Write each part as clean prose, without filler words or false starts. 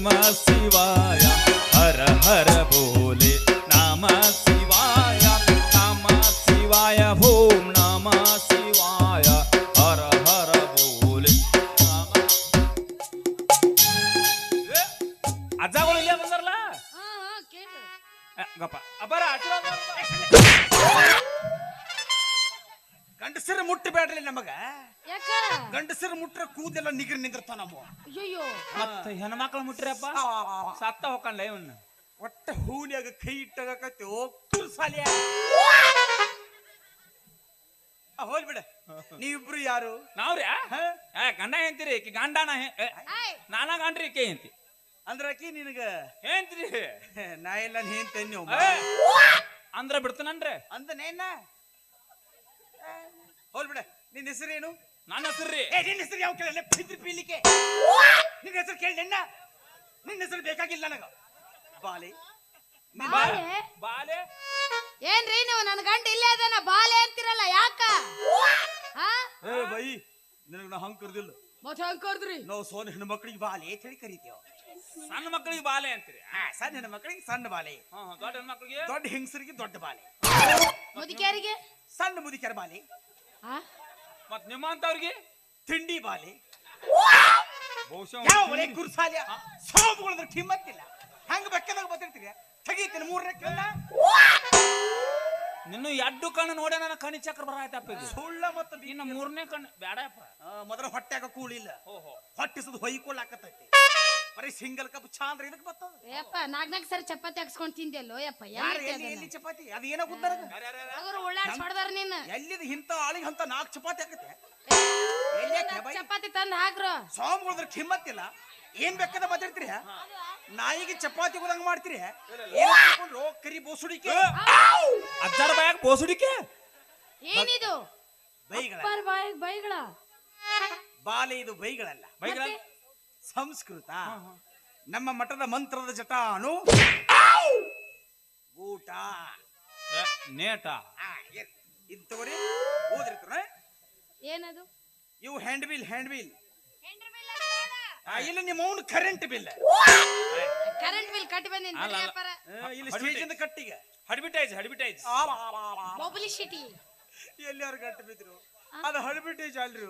नमः शिवाय हर हर बोले नमः शिवाय ओम नमः शिवाय हर हर बोले ಅಜ್ಜಗಳು ಇಲ್ಲೇ ಬಂದಾರಲ್ಲ ಗಪ್ಪ ಅಬ್ಬರ ಗಂಡಸರು ಮುಟ್ಟಬೇಡ್ರಿ ನಮಗ ಗಂಡಸರು ಮುಟ್ರ ಕೂದೆಲ್ಲ ನಿಗರ್ ನಿಂದಿರ್ತಾವ ನಮ್ಮ ಅಯ್ಯೋ ಮತ್ತೆ ಹೆಣ್ಮಕ್ಳು ಮುಟ್ರಪ್ಪ ಸತ್ತ ಹೋಗಲ್ಲ ಇವನ್ನ ಒಟ್ಟ ಹೂನ್ಯಾಗ ಕೈ ಇಟ್ಟಾಗತ್ತೆ ಹೋಗ್ತು ಸಾಲಿಯ ಹೋಲ್ ಬಿಡ ನೀವಿಬ್ರು ಯಾರು ನಾವ್ರಿ ಗಂಡ ಹೆಂತಿರಿ ಗಂಡನ ನಾನಾ ಗಂಡ್ರಿ ಕೈ ಹೆಂತಿ ಅಂದ್ರ ಆಕಿ ನಿನಗ ಹೆಂತ್ರಿ ನಾ ಎಲ್ಲ ಹೆಂತೇನ್ ನೀವು ಅಂದ್ರ ಬಿಡ್ತಾನನ್ರಿ ಅಂದನೇನ ಹೋಲ್ ಬಿಡ ನಿನ್ನ ಹೆಸರೇನು ನನ್ನ ಹೆಸರ್ರಿ ನಿನ್ನ ಹೆಸರು ಯಾವ ಕೇಳಲ್ಲ ಪೀಲಿಕ್ಕೆ ನಿನ್ನ ಹೆಸರು ಕೇಳಿ ನಿನ್ನ ಹೆಸರು ಬೇಕಾಗಿಲ್ಲ ನನಗ ಬಾಲೆ ಬಾಲೆ ಏನ್ರಿ ನೀವು ನನ್ನ ಗಂಡ ಇಲ್ಲೇ ಅದನ ಬಾಲೆ ಅಂತಿರಲ್ಲ ಯಾಕ ಬೈ ನಿನಗ ನಾ ಹಂಗ್ ಕರ್ದಿಲ್ಲ ಮತ್ತೆ ಹಂಗ್ ಕರ್ದ್ರಿ ನಾವು ಸೋನ ಹೆಣ್ಣು ಮಕ್ಕಳಿಗೆ ಬಾಲೆ ಅಂತ ಹೇಳಿ ಕರಿತೇವ ಸಣ್ಣ ಮಕ್ಕಳಿಗೆ ಬಾಲೆ ಅಂತೀರಿ ಸಣ್ಣ ಹೆಣ್ಣು ಮಕ್ಕಳಿಗೆ ಸಣ್ಣ ಬಾಲೆ ದೊಡ್ಡ ಹೆಣ್ಮಕ್ಳಿಗೆ ದೊಡ್ಡ ಹೆಂಗಸರಿಗೆ ದೊಡ್ಡ ಬಾಲೆ ಮುದುಕಿಯರಿಗೆ ಸಣ್ಣ ಮುದುಕಿಯರ ಬಾಲೆ ಮತ್ ನಿಮ್ಮಂತವ್ರಿಗೆ ತಿಂಡಿ ಬಾಲೆ ಬಹುಶಃ ಯಾವ ಒಳ್ಳೆ ಕುರ್ಸಾಲ್ಯ ಸೋಮುಗಳದ್ರ ಕಿಮ್ಮತ್ತಿಲ್ಲ ಹಂಗ ಬೆಕ್ಕದಾಗ ಬದಿರ್ತೀರಿ ತೆಗೀತೀನಿ 3ನೇ ಕಣ್ಣ ನಿನ್ನ ಎಡ್ಡು ಕಣ್ಣು ನೋಡ ನನ್ನ ಕಣಿ ಚಕ್ರ ಬರಾಯ್ತಪ್ಪ ಸುಳ್ಳ ಮತ್ತ ಇನ್ನು 3ನೇ ಕಣ್ಣು ಬೇಡಪ್ಪ ಮೊದಲ ಹೊಟ್ಟ್ಯಾಗ ಕೂಳಿಲ್ಲ ಹೊಟ್ಟಿಸದು ಹೊಯ್ಕೊಳ್ಳಾಕತ್ತೈತಿ ಬರೀ ಸಿಂಗಲ್ ಕಪ್ ಚಾಂದ್ರ ಇದಕ್ಕೆ ಬರ್ತದ ಯಪ್ಪ ನಾಲ್ಕು ಸರಿ ಚಪಾತಿ ಹಾಕ್ಸ್ಕೊಂಡ್ ತಿಂದೆಲ್ಲೋ ಯಪ್ಪ ಎಲ್ಲಿ ಚಪಾತಿ ಅದು ಏನೋ ಗುದ್ದಾರ ಉಳ್ಳಾಡ್ಸ್ ಹೊಡೆದಾರ ನೀನ್ ಎಲ್ಲಿದ ಇಂತ ಆಳಿಗೆ ಅಂತ 4 ಚಪಾತಿ ಹಾಕತ್ತೆ ಚಪಾತಿ ತಂದ್ ಹಾಕ್ರು ಸೋಮಗಳದ್ರ ಕಿಮ್ಮತ್ತಿಲ್ಲ ಏನ್ ಬೇಕಾದ ಮಾತಾಡ್ತೀರಿ ನಾಯಿಗೆ ಚಪಾತಿ ಹೋದಂಗ ಮಾಡ್ತೀರಿ ಕರಿ ಬೋಸುಡಿಕೆ ಅಜ್ಜಾರ ಬಾಯಾಗ ಬೋಸುಡಿಕೆ ಏನಿದು ಬೈಗಳ ಬೈಗಳ ಬಾಲೆ ಇದು ಬೈಗಳಲ್ಲ ಬೈಗಳ ಸಂಸ್ಕೃತ ನಮ್ಮ ಮಠದ ಮಂತ್ರದ ಜಟಾನು ಊಟ ನೇಟ ಇದು ತಗೋರಿ ಓದಿರ್ತಾರ ಏನದು ಇವು ಹ್ಯಾಂಡ್ ಬಿಲ್ ಇಲ್ಲ ನಿಮ್ಮ ಅವನು ಕರೆಂಟ್ ಬಿಲ್ ಕಟ್ಟಿ ಬಂದಿನಿ ಇಲ್ಲಿ ಸ್ಟೇಜಿಂದ ಕಟ್ಟಿಗೆ ಅಡ್ವರ್ಟೈಸ್ ಪಬ್ಲಿಸಿಟಿ ಎಲ್ಲಾರು ಕಟ್ಟಿ ಬಿದ್ರು ಅದು ಅಡ್ವರ್ಟೈಸ್ ಅಲ್ರಿ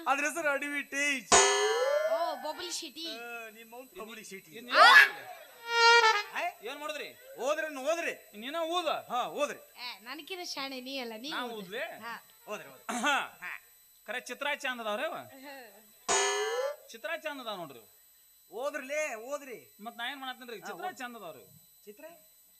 ಅದ್ರ ಹೆಸರು ಅಡ್ವರ್ಟೈಸ್ ಪಬ್ಲಿಸಿಟಿ ನಿಮ್ಮ ಅವನು ಪಬ್ಲಿಸಿಟಿ ಏನ್ ಮಾಡಿದ್ರಿ ಓದ್ರಿ ನೀನ ಓದ ಓದ್ರಿ ನನಕಿನ ಶಾಣೆ ನೀ ಅಲ್ಲ ನೀ ಓದ್ಲಿ ಓದ್ರಿ ಕರೆ ಚಿತ್ರ ಚಂದ ಅದಾವ್ರಿ ಚಿತ್ರ ಚಂದ ಅದಾವ ನೋಡ್ರಿ ಓದ್ರಿ ಮತ್ ನಾ ಏನ್ ಮಾಡತ್ತೇನ್ರಿ ಚಿತ್ರ ಚಂದ ಅದಾವ್ರಿ ಚಿತ್ರ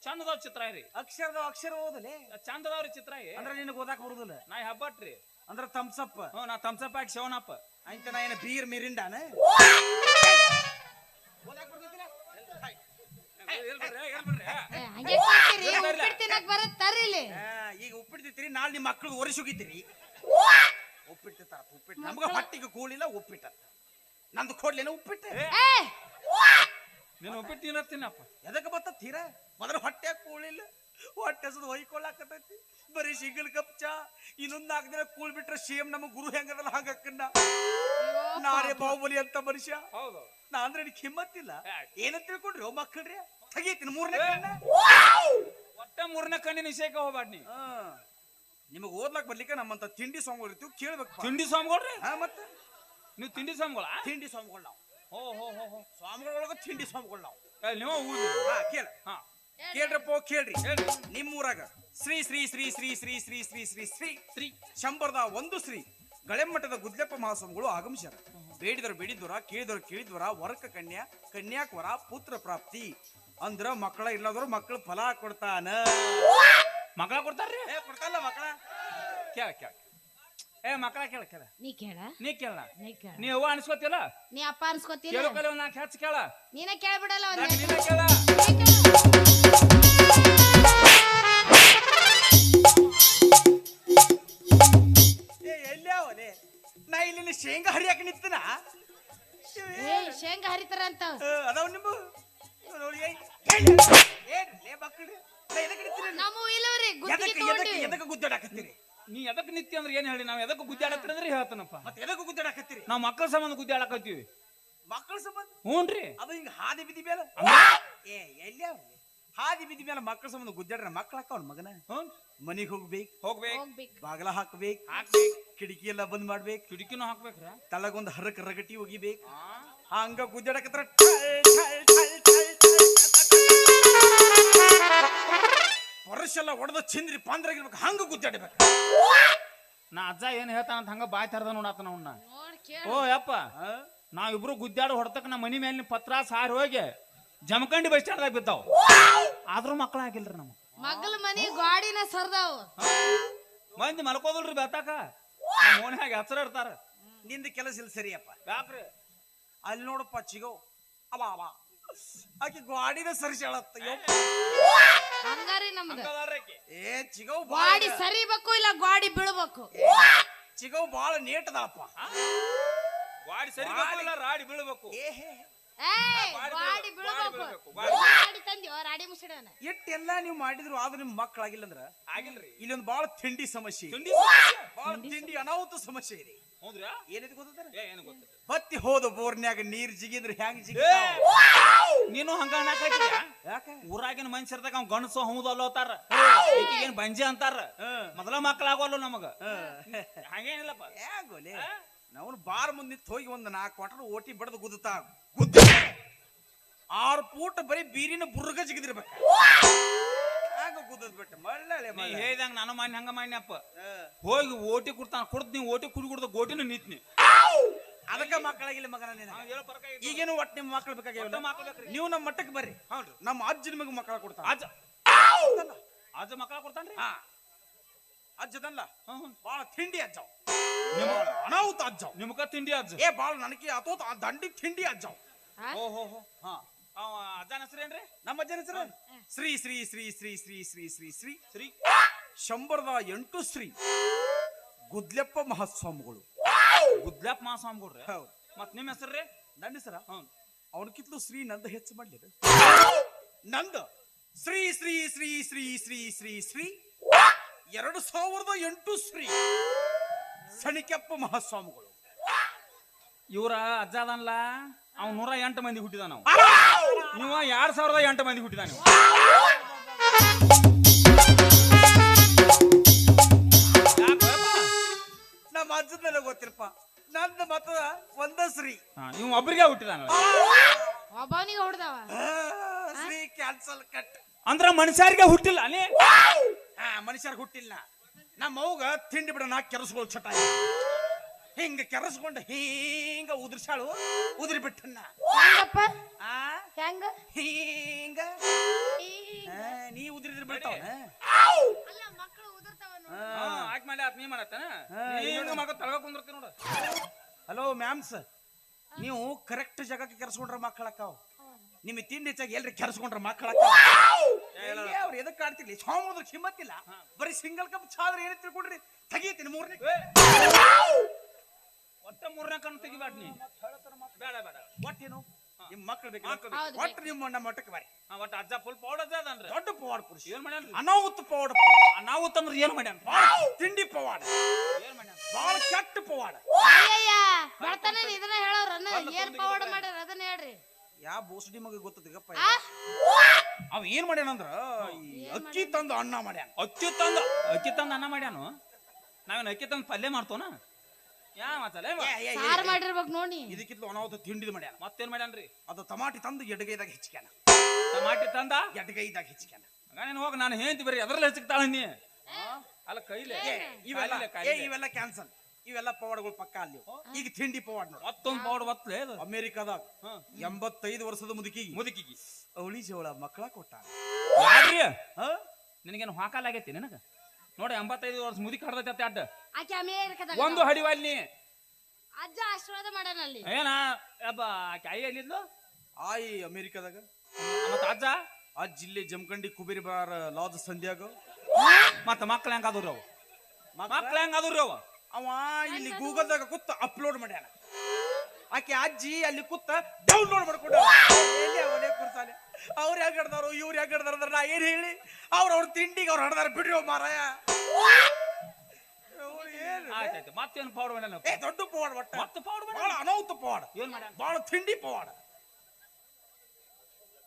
ಚಂದ ಅದಾವ ಚಿತ್ರ ರೀ ಅಕ್ಷರ ಓದಲೇ ಚಂದ ಅದಾವ್ರಿ ಚಿತ್ರ ಅಂದ್ರೆ ನಿನಗೆ ಓದಾಕ ಬರುದಿಲ್ಲ ನಾ ಹಬ್ಬಟ್ರಿ ಅಂದ್ರೆ ತಮ್ಸಪ್ ನಾ ತಮ್ಸಪ್ ಹಾಕಿ ಶವನಪ್ಪ ಅಂತ ನಾ ಏನ ಬೀರ್ ಮಿರಿಂಡಾನ ಈಗ ಉಪ್ಪಿಡ್ತಿರ್ತೀರಿ ನಾಳೆ ನಿಮ್ಮ ಮಕ್ಕಳು ಒರೆಸುಗಿತೀರಿ ಉಪ್ಪಿಟ್ಟು ತರ ಉಪ್ಪಿಟ್ಟು ನಮ್ಗ ಹೊಟ್ಟಿಗೆ ಕೂಳಿಲ್ಲ ಉಪ್ಪಿಟ್ಟ ನಂದು ಕೊಡ್ಲೇನ ಉಪ್ಪಿಟ್ಟು ನೀನು ಉಪ್ಪಿಟ್ಟು ತಿನ್ನಪ್ಪ ಎದಕ್ಕೆ ಬತ್ತೀರ ಮೊದಲು ಹೊಟ್ಟೆ ಕೂಳಿಲ್ಲ ಹೊಟ್ಟೆ ಹಸದು ಹೊಯ್ಕೊಳ್ಳಾಕತೈತಿ ಬರೀ ಸಿಂಗಲ್ ಕಪ್ ಚಾ ಇನ್ನೊಂದ್ 4 ದಿನ ಕೂಳ್ ಬಿಟ್ರೆ ಸೇಮ್ ನಮ್ಮ ಗುರು ಹೆಂಗದಲ್ಲ ಹಂಗಕ್ಕನ್ನ ನಾರೇ ಬಾಹುಬಲಿ ಅಂತ ಮನುಷ್ಯ ನಾ ಅಂದ್ರೆ ನಿನಗೆ ಹಿಮ್ಮತ್ತಿಲ್ಲ ಏನಂತ ತಿಳ್ಕೊಂಡ್ರಿ ಮಕ್ಕಳ್ರಿ ತೆಗೀತೀನಿ 3ನೇ ಕಣ್ಣ ಒಟ್ಟ 3ನೇ ಕಣ್ಣಿನ ವಿಷಯಕ್ಕೆ ಹೋಗ್ಬಾರ್ದು ನೀ ನಿಮಗೆ ಓದ್ಲಾಕ್ ಬರ್ಲಿಕ್ಕೆ ನಮ್ಮಂತ ತಿಂಡಿ ಸ್ವಾಮಿಗಳು ಇರ್ತೀವಿ ಕೇಳ್ಬೇಕು ತಿಂಡಿ ಸ್ವಾಮಿಗಳ್ರಿ ಮತ್ತೆ ನೀವು ತಿಂಡಿ ಸ್ವಾಮಿಗಳ ತಿಂಡಿ ಸ್ವಾಮಿಗಳು ನಾವು ಸ್ವಾಮಿಗಳೊಳಗ ತಿಂಡಿ ಸ್ವಾಮಿಗಳು ನಾವು ನೀವು ಕೇಳ ಕೇಳ್ರಪ್ಪ ಕೇಳ್ರಿ ನಿಮ್ಮೂರಾಗ ಶ್ರೀ ಶ್ರೀ ಶ್ರೀ ಶ್ರೀ ಶ್ರೀ ಶ್ರೀ ಶ್ರೀ ಶ್ರೀ ಶ್ರೀ ಶ್ರೀ ಶಂಬರದ ಒಂದು ಶ್ರೀ ಗಳೆಮಠದ ಗುದ್ಲೆಪ್ಪ ಮಹಾಸ್ವಾಮಿಗಳು ಆಗಮಿಸ್ಯಾರ ಬೇಡಿದವರ ಕೇಳಿದವರ ವರಕ ಕನ್ಯಾಕ್ ವರ ಪುತ್ರ ಪ್ರಾಪ್ತಿ ಅಂದ್ರ ಮಕ್ಕಳ ಇಲ್ಲದವ್ರು ಮಕ್ಕಳು ಫಲ ಕೊಡ್ತಾನ ಮಕ್ಕಳ ಕೊಡ್ತಾರ್ರಿ ಕೊಡ್ತಾರಲ್ಲ ಮಕ್ಕಳ ಕೇಳ ಮಕ್ಕಳ ಕೇಳ ನೀ ಕೇಳ ನೀ ಅವ್ವ ಅನ್ಸ್ಕೋತಿಲ್ಲ ನೀ ಅಪ್ಪ ಅನ್ಸ್ಕೋತಿಲ್ಲ ಕೇಳು ಕಲೆ ಒಂದ್ 4 ಹೆಚ್ಚು ಕೇಳ ನೀನೇ ಕೇಳ್ಬಿಡಲ್ಲ ನೀನೇ ಕೇಳ ಎಲ್ಲೇ ನಾ ಇಲ್ಲಿ ಶೇಂಗಾ ಹರಿಯಾಕ ನಿಂತನ ಶೇಂಗಾ ಹರಿತಾರ ಅಂತ ಅದಾವ ನಿಮ್ಮ ಎದಕ್ಕೆ ಗುದ್ದಾಡಕತ್ತೀರಿ ನೀ ಎದಕ್ಕೆ ನಿತ್ಯ ಅಂದ್ರೆ ಏನ್ ಹೇಳಿ ನಾವ್ ಎದಕ್ಕೆ ಗುದ್ದಾಡತ್ತೀರಿ ಅಂದ್ರೆ ಹೇಳ್ತಾನಪ್ಪ ಮತ್ತೆ ಎದಕ್ಕೆ ಗುದ್ದಾಡಕತ್ತೀರಿ ನಾವ್ ಮಕ್ಕಳ ಸಂಬಂಧ ಗುದ್ದಾಡಕತ್ತೀವಿ ಮಕ್ಕಳ ಸಂಬಂಧ ಹ್ಞೂನ್ರಿ ಅದು ಹಿಂಗ ಹಾದಿ ಬಿದ್ದಿ ಮೇಲೆ ಏ ಎಲ್ಲಿ ಹಾದಿ ಬಿದ್ದಿ ಮೇಲೆ ಮಕ್ಕಳ ಸಂಬಂಧ ಗುದ್ದಾಡ್ರ ಮಕ್ಳು ಹಾಕವ್ನ ಮಗನ ಹ್ಞೂ ಮನಿಗ್ ಹೋಗ್ಬೇಕು ಹೋಗ್ಬೇಕು ಬಾಗಲ ಹಾಕ್ಬೇಕು ಹಾಕ್ಬೇಕು ಕಿಟಕಿ ಎಲ್ಲ ಬಂದ್ ಮಾಡ್ಬೇಕು ಕಿಟಕಿನೂ ಹಾಕ್ಬೇಕ್ರ ತಳಗೊಂದು ಹರಕ್ ರಗಟಿ ಒಗಿಬೇಕು ಆ, ಹಂಗ ಗುದ್ದಾಡಕತ್ರ ವರ್ಷೆಲ್ಲ ಹೊಡೆದ ಚಿಂದ್ರಿ ಪಾಂದ್ರಾಗಿರ್ಬೇಕು ಹಂಗ ಗುದ್ದಾಡ್ಬೇಕು ನಾ ಅಜ್ಜ ಏನ್ ಹೇಳ್ತಾನಂತ ಹಂಗ ಬಾಯ್ ತರದ ನೋಡಾತನ ಅವನ್ನ ನೋಡ್ ಕೇಳ ಓ ಯಪ್ಪ ನಾವಿಬ್ರು ಗುದ್ದಾಡು ಹೊಡ್ತಕ್ಕ ನಮ್ಮ ಮನಿ ಮೇಲೆ ಪತ್ರ ಸಾರಿ ಹೋಗಿ ಜಮಖಂಡಿ ಬಸ್ ಸ್ಟ್ಯಾಂಡ್ದಾಗ ಬಿದ್ದಾವ್ ಆದ್ರೂ ಮಕ್ಳು ಆಗಿಲ್ರಿ ನಮ್ಗೆ ಮಗ್ಲ ಮನಿ ಗಾಡಿನ ಸರ್ದಾವ್ ಮಂದಿ ಮಲ್ಕೋದಲ್ರಿ ಬೆತ್ತಾಕ ಮೋನ್ಯಾಗ ಹೆಸರ ಇರ್ತಾರ ನಿಂದ ಕೆಲಸ ಇಲ್ಲ ಸರಿಯಪ್ಪ ಯಾಕ್ರಿ ಅಲ್ಲಿ ನೋಡಪ್ಪ ಚಿಗೋ ಅವ ಅವ ಆಕಿ ಗಾಡಿನ ಸರಿಸಾಳತ್ತ ಹಂಗಾರಿ ನಮ್ದ ಹಂಗದಾರ್ರಿ ಏ ಚಿಗೋ ಗಾಡಿ ಸರಿಬೇಕು ಇಲ್ಲ ಗಾಡಿ ಬೀಳ್ಬೇಕು ಚಿಗೋ ಬಾಳ ನೇಟದಪ್ಪ ಗಾಡಿ ಸರಿ ಬೇಕಲ್ಲ ರಾಡಿ ಬೀಳ್ಬೇಕು ಏಯ್ ಗಾಡಿ ಗಾಡಿ ಬೀಳ್ಬೇಕು, ಬೀಳ್ಬೇಕು ಗಾಡಿ ಗಾಡಿ ತಂದ್ಯೋ ರಾಡಿ ಮುಸಿಡನ ಎಟ್ಟೆಲ್ಲಾ ನೀವು ಮಾಡಿದ್ರು ಆದ್ರೂ ನಿಮ್ ಮಕ್ಕಳಾಗಿಲ್ಲ ಅಂದ್ರ ಆಗಿಲ್ರಿ ಇಲ್ಲೊಂದು ಬಾಳ ತಿಂಡಿ ಸಮಸ್ಯೆ ಇದೆ. ತಿಂಡಿ ಬಾಳ ತಿಂಡಿ ಅನಾಹುತ ಸಮಸ್ಯೆ ಇದೆ ಹೌದ್ರಾ ಏನೈತಿ ಗೊತ್ತಾರ ಏ ಏನು ಗೊತ್ತ ಬತ್ತಿ ಹೋದ ಬೋರ್ನ್ಯಾಗ ನೀರ್ ಜಿಗಿದ್ರೆ ಹ್ಯಾಂಗ್ ಜಿಗಿ ನೀನು ಹಂಗ ಅನ್ನಕತ್ತಿದ್ಯಾ ಯಾಕ ಊರಾಗಿನ ಮನುಷ್ಯರ್ದಾಗ ಅವ್ನ ಗಣಸು ಹೌದು ಅಲ್ಲೋತಾರ ಈಗೇನ್ ಬಂಜೆ ಅಂತಾರ ಮೊದಲ ಮಕ್ಕಳಾಗೋಲ್ಲ ನಮಗ ಹಂಗೇನಿಲ್ಲಪ್ಪ ಯಾಗೋಲೆ ನಾವು ಬಾರ್ ಮುಂದೆ ನಿಂತು ಹೋಗಿ ಒಂದು 4 ಕ್ವಾರ್ಟರ್ ಓಟಿ ಬಡದು ಗುದ್ದುತ್ತಾ 6 ಫೂಟ್ ಬರೀ ಬೀರಿನ ಬುರ್ಗ ಜಿಗಿದಿರ್ಬೇಕ ಹಂಗ ಗುದ್ದದ್ ಬಿಟ್ಟ ಮಳ್ಳಳೆ ನೀ ಹೇಳ್ದಂಗ ನಾನು ಮಾಡಿ ಹಂಗ ಮಾಡಿನಪ್ಪ ಹೋಗಿ ಓಟಿ ಕುಡ್ತಾನ ಕುಡ್ದು ನೀವು ಓಟಿ ಕುಡಿ ಕುಡ್ದ ಗೋಟಿನ ನಿಂತ್ನಿ ಅದಕ್ಕ ಮಕ್ಕಳಾಗಿಲ್ಲ ಮಗನ ನೀನು ಈಗೇನು ಒಟ್ಟು ನಿಮ್ಮ ಮಕ್ಕಳು ಬೇಕಾಗಿಲ್ಲ ನೀವು ನಮ್ಮ ಮಟ್ಟಕ್ಕೆ ಬರ್ರಿ ಹೌದ್ರಿ ನಮ್ಮ ಅಜ್ಜ ನಿಮಗೆ ಮಕ್ಕಳ ಕೊಡ್ತಾನ ಅಜ್ಜ ಅಜ್ಜ ಮಕ್ಕಳ ಕೊಡ್ತಾನ್ರಿ ಹಾ ಅಜ್ಜದಲ್ಲ ಹ್ಮ್ ಬಾಳ ತಿಂಡಿ ಅಜ್ಜವ್ ನಿಮ್ಮ ಅನಾಹುತ ಅಜ್ಜವ್ ನಿಮ್ಕ ತಿಂಡಿ ಅಜ್ಜ ಏ ಬಾಳ ನನಗೆ ಆತೋತ ದಂಡಿ ತಿಂಡಿ ಅಜ್ಜವ್ ಓ ಹೋ ಹೋ ಹಾ ಅವ ಅಜ್ಜನ ಹೆಸರೇನ್ರಿ ನಮ್ಮ ಅಜ್ಜನ ಹೆಸರು ಶ್ರೀ ಶ್ರೀ ಶ್ರೀ ಶ್ರೀ ಶ್ರೀ ಶ್ರೀ ಶ್ರೀ ಶ್ರೀ ಶ್ರೀ 108 ಶ್ರೀ ಗುದ್ಲೆಪ್ಪ ಮಹಾಸ್ವಾಮಿಗಳು ಗುದ್ಲಾಪ್ ಮಾಸ್ವಾಮಿಗಳ್ರಿ ಹೌದು ಮತ್ ನಿಮ್ಮ ಹೆಸರ್ರಿ ನನ್ನ ಹೆಸರ ಹ್ಮ್ ಅವನಕಿತ್ಲು ಶ್ರೀ ನಂದ ಹೆಚ್ಚು ಮಾಡ್ಲಿಲ್ಲ ನಂದ ಶ್ರೀ ಶ್ರೀ ಶ್ರೀ ಶ್ರೀ ಶ್ರೀ ಶ್ರೀ ಶ್ರೀ 2008 ಶ್ರೀ ಸಣಿಕೆಪ್ಪ ಮಹಾಸ್ವಾಮಿಗಳು ಇವ್ರ ಅಜ್ಜ ಅದನ್ಲ ಅವ್ 108 ಮಂದಿ ಹುಟ್ಟಿದ ನಾವು ಇವ 2008 ಮಂದಿ ಹುಟ್ಟಿದ ನೀವು ನಮ್ಮ ಅಜ್ಜದಲ್ಲ ಗೊತ್ತಿರಪ್ಪ ನಂದ ಮತ ಒಂದ ಶ್ರೀ ಇವ್ ಒಬ್ರಿಗೆ ಹುಟ್ಟಿದಾನ ಒಬ್ಬವನಿಗೆ ಹೊಡ್ದವ ಶ್ರೀ ಕ್ಯಾನ್ಸಲ್ ಕಟ್ ಅಂದ್ರ ಮನುಷ್ಯರಿಗೆ ಹುಟ್ಟಿಲ್ಲ ಅನೇ ಮನುಷ್ಯರ್ ಹುಟ್ಟಿಲ್ಲ ನಮ್ಮ ಅವ್ಗ ತಿಂಡಿ ಬಿಡ ನಾ ಕೆರಸ್ಗಳು ಚಟ ಹಿಂಗ ಕೆರಸ್ಕೊಂಡು ಹಿಂಗ ಉದ್ರಸಾಳು ಉದ್ರಿ ಬಿಟ್ಟನ್ನ ಹೆಂಗಪ್ಪ ಆ ಹೆಂಗ ಹಿಂಗ ನೀ ಉದ್ರಿದ್ರ ಬಿಡ್ತಾವ ಅಲ್ಲ ಮಕ್ಕಳು ಉದುರ್ತಾವ ಆಯ್ತು ಮಾಡಿ ಆತ್ ನೀ ಮಾಡತ್ತಾನ ಮಗ ತಳಗ ಕುಂದಿರ್ತೀನಿ ನೋಡ ಹಲೋ ಮ್ಯಾಮ್ಸ್ ನೀವು ಕರೆಕ್ಟ್ ಜಾಗಕ್ಕೆ ಕೆರಸ್ಕೊಂಡ್ರ ಮಕ್ಕಳಕ್ಕಾವ್ ನಿಮಗೆ ತಿಂಡಿ ಹೆಚ್ಚಾಗಿ ಎಲ್ರಿ ಕೆರಸ್ಕೊಂಡ್ರ ಮಕ್ಕಳಕ್ಕಾವ್ ಅವ್ರು ಎದಕ್ ಕಾಡ್ತಿರ್ಲಿ ಸೋಮದ್ರ ಕಿಮ್ಮತ್ತಿಲ್ಲ ಬರೀ ಸಿಂಗಲ್ ಕಪ್ ಚಾದ್ರೆ ಏನೇ ತಿಳ್ಕೊಂಡ್ರಿ ತೆಗೀತೀನಿ 3ನೇ ಒಟ್ಟ 3ನೇ ಕಣ್ಣು ತೆಗಿಬೇಡ ನೀ ಬೇಡ ಬೇಡ ಒಟ್ಟೇನು ನಿಮ್ ಮಕ್ಳು ಬೇಕು ಹೌದು, ಒಟ್ಟು ನಿಮ್ಮ ನಮ್ಮ ಮಟ್ಟಕ್ಕೆ ಬರ್ರಿ ಒಟ್ಟ ಅಜ್ಜ ಫುಲ್ ಪೌಡ್ ಅಜ್ಜ ಅದನ್ರಿ ದೊಡ್ಡ ಪವಾಡ ಪುರುಷ ಏನ್ ಮಾಡ್ಯಾನ್ರಿ ಅನಾಹುತ ಪವಾಡ ನಾವು ತಂದ್ರ ಏನ್ ಮಾಡ್ಯಾನ ತಿಂಡಿ ಪವಾಡ ಏನ್ ಮಾಡ್ಯಾನ ಬಹಳ ಕೆಟ್ಟ ಪವಾಡ ಅಯ್ಯಯ್ಯ ಬರ್ತಾನೆ ಇದನ್ನ ಹೇಳೋರನ್ನ ಏನ್ ಪವಾಡ ಮಾಡ್ಯಾರ ಅದನ್ನ ಹೇಳ್ರಿ ಯಾ ಬೋಸಡಿ ಮಗ ಗೊತ್ತದೀಗಪ್ಪ ಆ? ಅವ ಏನ್ ಮಾಡ್ಯಾನಂದ್ರ ಈ ಅಕ್ಕಿ ತಂದು ಅನ್ನ ಮಾಡ್ಯಾನ ಅಕ್ಕಿ ತಂದ ಅನ್ನ ಮಾಡ್ಯಾನು ನಾವೇನು ಅಕ್ಕಿ ತಂದು ಪಲ್ಯ ಮಾಡ್ತೋನ ಯಾ ಮಾತಲ್ಲ ಸಾರು ಮಾಡಿರ್ಬೇಕು ನೋಡಿ ಇದಕ್ಕಿಂತ ಅನಾಹುತ ತಿಂಡಿದ್ ಮಾಡ್ಯಾನ ಮತ್ತೇನ್ ಮಾಡ್ಯಾನ್ರಿ ಅದು ಟಮಾಟಿ ತಂದು ಎಡಗೈದಾಗ ಹೆಚ್ಚಿಕ್ಯಾನ ಟಮಾಟಿ ತಂದ ಎಡಗೈದಾಗ ಹೆಚ್ಚಿಕ್ಯಾನ ನೀನು ಹೋಗಿ ನಾನು ಹೇಳ್ತಿ ಬರೀ ಎದ್ರಲ್ಲಿ ಹೆಚ್ಚಿಕ್ತಾಳ ನೀ ಅಲ್ಲ ಕೈಲೆ ಇವೆಲ್ಲ ಕಾಯಿಲೆ. ಇವೆಲ್ಲ ಕ್ಯಾನ್ಸಲ್ ಇವೆಲ್ಲ ಪವಾಡಗಳು ಪಕ್ಕ ಅಲ್ಲಿ ಈಗ ತಿಂಡಿ ಪವಾಡ ನೋಡ ಮತ್ತೊಂದು ಪೌಡ್ ಬತ್ತಲೇ ಅದು ಅಮೇರಿಕಾದಾಗ 85 ವರ್ಷದ ಮುದುಕಿಗೆ ಅವಳಿ ಜೋಳ ಮಕ್ಕಳ ಕೊಟ್ಟ ಯಾರ್ರಿ ನಿನಗೇನು ಹಾಕಲಾಗೈತಿ ನಿನಗ ನೋಡಿ 85 ವರ್ಷ ಮುದುಕಿ ಹಡ್ದೈತಿ ಅಡ್ಡ ಆಕೆ ಅಮೇರಿಕದಾಗ ಒಂದು ಹಡಿವಲ್ ನೀ ಅಜ್ಜ ಆಶೀರ್ವಾದ ಮಾಡ್ಯಾನ ಅಲ್ಲಿ ಏನ ಅಬ್ಬ ಆಕೆ ಐ ಎಲ್ಲಿದ್ಲು ಆಯಿ ಅಮೇರಿಕಾದಾಗ ಮತ್ತ ಅಜ್ಜ ಆ ಜಿಲ್ಲೆ ಜಮಖಂಡಿ ಕುಬೇರಿ ಬಾರ್ ಲಾಜ್ ಸಂಧ್ಯಾಗ ಮತ್ತ ಮಕ್ಳ ಹೆಂಗ ಅದ್ರಿ ಅವ ಮಕ್ಳ ಹೆಂಗ ಅದ್ರಿ ಅವ ಅವ ಇಲ್ಲಿ ಗೂಗಲ್ದಾಗ ಕೂತ ಅಪ್ಲೋಡ್ ಮಾಡ್ಯಾನ ಆಕೆ ಅಜ್ಜಿ ಅಲ್ಲಿ ಕೂತ ಡೌನ್ಲೋಡ್ ಮಾಡ್ಕೊಂಡ ಎಲ್ಲಿ ಅವನೇ ಕೂರ್ತಾನೆ ಅವ್ರು ಯಾಕೆ ಹಿಡ್ದಾರು ಇವ್ರು ಯಾಕೆ ಹಿಡ್ದಾರ ನಾ ಏನ್ ಹೇಳಿ ಅವ್ರ ತಿಂಡಿಗೆ ಅವ್ರು ಹಡ್ದಾರ ಬಿಡ್ರಿ ಮಾರಾಯ ಏನು ಆಯ್ತಾಯ್ತು ಮತ್ತೇನು ಪೌಡ್ ಮಾಡ್ಯಾನ ಏ ದೊಡ್ಡ ಪವಾಡ ಒಟ್ಟ ಮತ್ತೆ ಪೌಡ್ ಬಹಳ ಮಾಡ್ಯಾನ ಅನಾಹುತ ಪವಾಡ ಏನ್ ಮಾಡ್ಯಾನ ಬಹಳ ತಿಂಡಿ ಪವಾಡ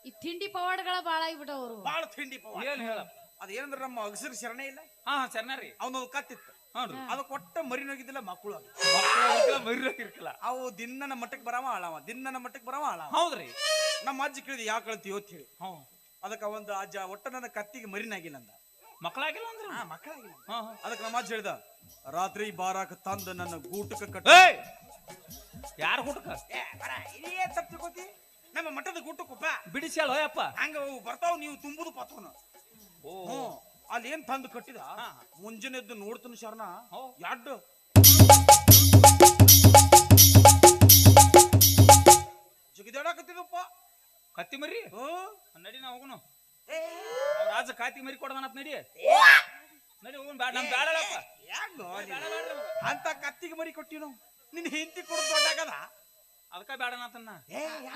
ಈ ತಿಂಡಿ ಪವಾಡಗಳ ಬಾಳ ಆಗ್ಬಿಟ್ಟವ್ರು. ಬಹಳ ತಿಂಡಿ ಪವಾಡ ಏನ್ ಹೇಳ ಅದೇನಂದ್ರ ನಮ್ಮ ಅಗಸರ್ ಶರಣೆ ಇಲ್ಲ ಹಾ ಸರಿನಾ ರೀ ಅವನೊಂದು ಕತ್ತಿತ್ತು ಹ್ಞೂ ಅದು ಕೊಟ್ಟ ಮರಿನೋಗಿದ್ದಿಲ್ಲ ಮಕ್ಕಳು ಅದು ಇರ್ಕಲ್ಲ ಅವು ದಿನನ ಮಟ್ಟಕ್ಕೆ ಬರಾವ ಆಳವ ದಿನನ ಮಟ್ಟಕ್ಕೆ ಬರಾವ ಆಳವ ಹೌದ್ರಿ ನಮ್ಮ ಅಜ್ಜಿ ಕೇಳಿದ ಯಾಕೆ ಕಳ್ತೀವಿ ಅಂತ ಹೇಳಿ ಹ್ಞೂ ಅದಕ್ಕೆ ಒಂದು ಅಜ್ಜ ಒಟ್ಟ ನನ್ನ ಕತ್ತಿಗೆ ಮರಿನಾಗಿಲ್ಲ ಅಂದ ಮಕ್ಕಳಾಗಿಲ್ಲ ಅಂದ್ರೆ ಮಕ್ಕಳಾಗಿಲ್ಲ ಹಾ ಅದಕ್ಕೆ ನಮ್ಮ ಅಜ್ಜ ಹೇಳ್ದ ರಾತ್ರಿ ಬಾರಾಕ ತಂದ ನನ್ನ ಗೂಟಕ್ಕೆ ಕಟ್ಟ ಏಯ್ ಯಾರ ಹುಡುಕ ಇದೇ ತಪ್ಪಿಕೋತಿ ನಮ್ಮ ಮಠದ ಗೂಟಕ್ಕಪ್ಪ ಬಿಡಿಸಿ ಹೇಳೋ ಯಪ್ಪ ಹಂಗ ಅವು ಬರ್ತಾವ ನೀವು ತುಂಬುದು ಪಾತ್ರನ ಓ ಅಲ್ಲಿ ಏನ್ ತಂದು ಕಟ್ಟಿದ ಮುಂಜಾನೆ ಎದ್ದು ನೋಡ್ತಾನ ಶರಣ ಹೋ. ಯಾಡ್ಡು ಜಿಗಿದಾಡಕತ್ತಿದಪ್ಪ ಕತ್ತಿ ಮರಿ ನಡಿ ನಾ ಹೋಗುನು ಅವ್ರ ರಾಜ ಕಾತಿ ಮರಿ ಕೊಡದನತ್ ನಡಿ ನಡಿ ಹೋಗುನ್ ಬ್ಯಾಡ ನಮ್ ಬ್ಯಾಡಪ್ಪ ಅಂತ ಕತ್ತಿಗೆ ಮರಿ ಕೊಟ್ಟಿವಿ ನಾವು ನಿನ್ ಹೆಂಡತಿ ಕೊಡೋದು ದೊಡ್ಡಾಗದ ಅದಕ್ಕ ಬ್ಯಾಡನತನ್ನ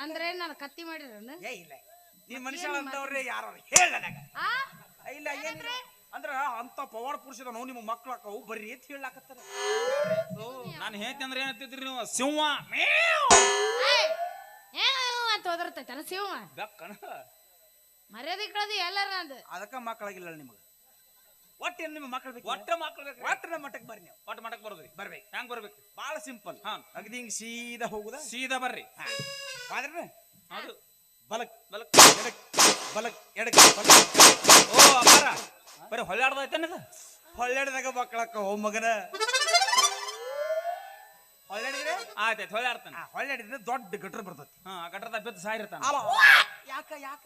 ಅಂದ್ರೆ ನಾನು ಕತ್ತಿ ಮಾಡಿರನ ಏ ಇಲ್ಲ ನೀನ್ ಮನುಷ್ಯ ಅಂತವ್ರೆ ಯಾರು ಹೇಳ ಆ ಇಲ್ಲ ಏನಿಲ್ಲ ಅಂದ್ರ ಅಂತ ಪವಾಡ ಪುರುಷದ ನಾವು ನಿಮ್ಮ ಮಕ್ಳು ಹಾಕವು ಬರ್ರಿ ಅಂತ ಹೇಳಾಕತ್ತಾರ ನಾನು ಹೇಳ್ತಿ ಅಂದ್ರೆ ಏನಂತಿದ್ರಿ ನೀವು ಸಿಂಹ ಏಯ್, ಏನು ಅಂತ ಹೋದರ್ತೈತನ ಶಿವ ಬೆಕ್ಕನ ಮರ್ಯಾದೆ ಕಳ್ದು ಎಲ್ಲಾರ ನಂದು ಅದಕ್ಕ ಮಕ್ಕಳಾಗಿಲ್ಲ ನಿಮಗೆ ಒಟ್ಟು ಏನು ನಿಮ್ಮ ಮಕ್ಕಳು ಬೇಕು ಒಟ್ಟ ಮಕ್ಳು ಬೇಕು ಒಟ್ಟು ನಮ್ಮ ಮಟ್ಟಕ್ಕೆ ಬರ್ರಿ ನೀವು ಒಟ್ಟ ಮಠಕ್ ಬರೋದ್ರಿ ಬರ್ಬೇಕು ಹೆಂಗ್ ಬರ್ಬೇಕು ಬಹಳ ಸಿಂಪಲ್ ಹಾ ಅಗದಿ ಹಿಂಗ್ ಸೀದಾ ಹೋಗುದ ಸೀದಾ ಬರ್ರಿ ಆದ್ರೆ ಅದು ಬಲಕ್ ಬಲಕ್ ಎಡಕ್ ಬಲಕ್ ಎಡಕ್ ಬಲಕ್ ಓ ಅಪ್ಪಾರ ಬರೀ ಹೊಳ್ಯಾಡ್ದೈತೇನದ ಹೊಳ್ಳೆಡ್ದಾಗ ಮಕ್ಕಳಕ್ಕ ಓ ಮಗನ ಹೊಳ್ಳೆಡಿದ್ರೆ ಆಯ್ತಾಯ್ತು ಹೊಳ್ಯಾಡ್ತಾನೆ ಹೊಳ್ಳೆಡಿದ್ರೆ ದೊಡ್ಡ ಗಟ್ರ ಬರ್ತತಿ ಹಾ ಆ ಗಟ್ರದ ಬಿದ್ದು ಸಾಯಿರ್ತಾನ ಯಾಕ ಯಾಕ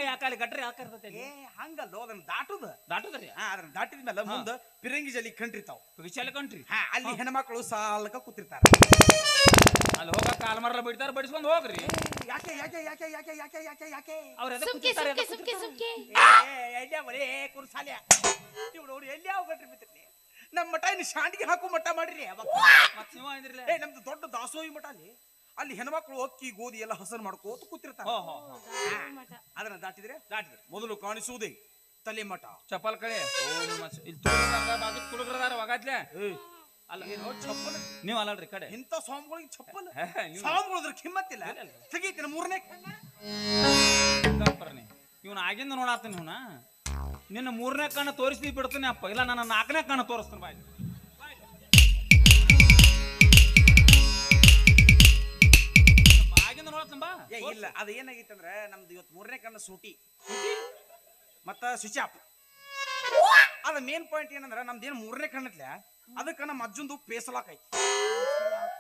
ಯಾಕೆ ಅಲ್ಲಿ ಗಟ್ರಿ ಯಾಕೆ ಇರ್ತೈತಿ ಏ ಹಂಗಲ್ಲೋ ಅದನ್ನ ದಾಟುದ ದಾಟುದ್ರಿ ಅದನ್ನ ದಾಟಿದ ಮೇಲೆ ಮುಂದ ಪಿರಂಗಿ ಜಲಿ ಕಂಟ್ರಿತಾವ್ ವಿಚಾರ ಕಂಟ್ರಿ ಅಲ್ಲಿ ಹೆಣ್ಮಕ್ಳು ಸಾಲಕ ಕೂತಿರ್ತಾರ ಅಲ್ಲಿ ಹೋಗ ಕಾಲ್ ಮರಲ ಬಿಡ್ತಾರ ಬಡಿಸ್ಕೊಂಡ್ ಹೋಗ್ರಿ ಯಾಕೆ ಯಾಕೆ ಯಾಕೆ ಯಾಕೆ ಯಾಕೆ ಯಾಕೆ ಯಾಕೆ ಅವ್ರ ಎದಕ್ ಸುಮ್ಕೆ ಕೂತಿರ್ತಾರೆ, ಸುಮ್ಕೆ ಎದಕ್ ಸುಮ್ಕೆ ಕೂತಿರ್ತಾರೆ? ಸುಮ್ಕೆ ಎಲ್ಯಾ ಬರೇ ಕುರ್ಸಾಲ್ಯ ಇವ್ರು ಎಲ್ಲಿ ಯಾವ ಗಟ್ರಿ ಬಿತ್ತಿರ್ಲಿ ನಮ್ಮ ಮಠ ಇನ್ನು ಶಾಂಡಿಗೆ ಹಾಕು ಮಠ ಮಾಡ್ರಿ ಮತ್ತ್ ಸಿಂಹ ಅಂದ್ರಲ್ಲ? ಏ ನಮ್ದು ದೊಡ್ಡ ದಾಸೋಹಿ ಮಠ ಅಲ್ಲಿ ಹೆಣ್ಮಕ್ಳು ಅಕ್ಕಿ ಗೋಧಿ ಎಲ್ಲ ಹಸನ್ ಮಾಡ್ಕೋತ ಕೂತಿರ್ತಾರ ಹೋ ಹೋ ಹೋ. ಅದನ್ನ ದಾಟಿದ್ರೆ ದಾಟಿದ್ರಿ ಮೊದಲು ಕಾಣಿಸುವುದೇ ತಲೆ ಮಠ ಚಪ್ಪಲ್ ಕಳೆ ಇಲ್ಲಿ ತುಳುಗ್ರದಾರ, ಬಾಜು ತುಳುಗ್ರದಾರ ಒಗಾತ್ಲೆ ಅಲ್ಲ ಏನೋ ಚಪ್ಪಲ್ ನೀವ್ ಅಲ್ಲಲ್ರಿ ಕಡೆ ಇಂಥ ಸ್ವಾಮಿಗಳಿಗೆ ಚಪ್ಪಲ್ ಹೇ, ನೀವು ಸ್ವಾಮಿಗಳದ್ರ ಕಿಮ್ಮತ್ತಿಲ್ಲ ತೆಗೀತಿನ ಮೂರನೇ ಬರ್ರಿ ಇವ್ನ ಆಗಿಂದ ನೋಡಾತೀನಿ ಇವ್ನ ನಿನ್ನ ಮೂರನೇ ಕಣ್ಣು ತೋರಿಸಿ ಬಿಡ್ತೀನಿ ಅಪ್ಪ ಇಲ್ಲ ನನ್ನ ನಾಲ್ಕನೇ ಕಣ್ಣು ತೋರಿಸ್ತೀನಿ ಬಾಯ್ ಆಗಿಂದ ನೋಡತ್ತೀನಿ ಬಾ ಏ ಇಲ್ಲ ಅದು ಏನಾಗಿತ್ತಂದ್ರ ನಮ್ದು ಇವತ್ತು ಮೂರನೇ ಕಣ್ಣು ಸೂಟಿ ಮತ್ತ ಸ್ವಿಚ್ ಆಫ್ ಅದ ಮೇನ್ ಪಾಯಿಂಟ್ ಏನಂದ್ರ ನಮ್ದು ಏನ್ ಮೂರನೇ ಕಣ್ಣತ್ಲ ಅದಕ್ಕ ನಮ್ಮ ಅಜ್ಜಂದು ಪೇಸಲಾಕ್ ಐತಿ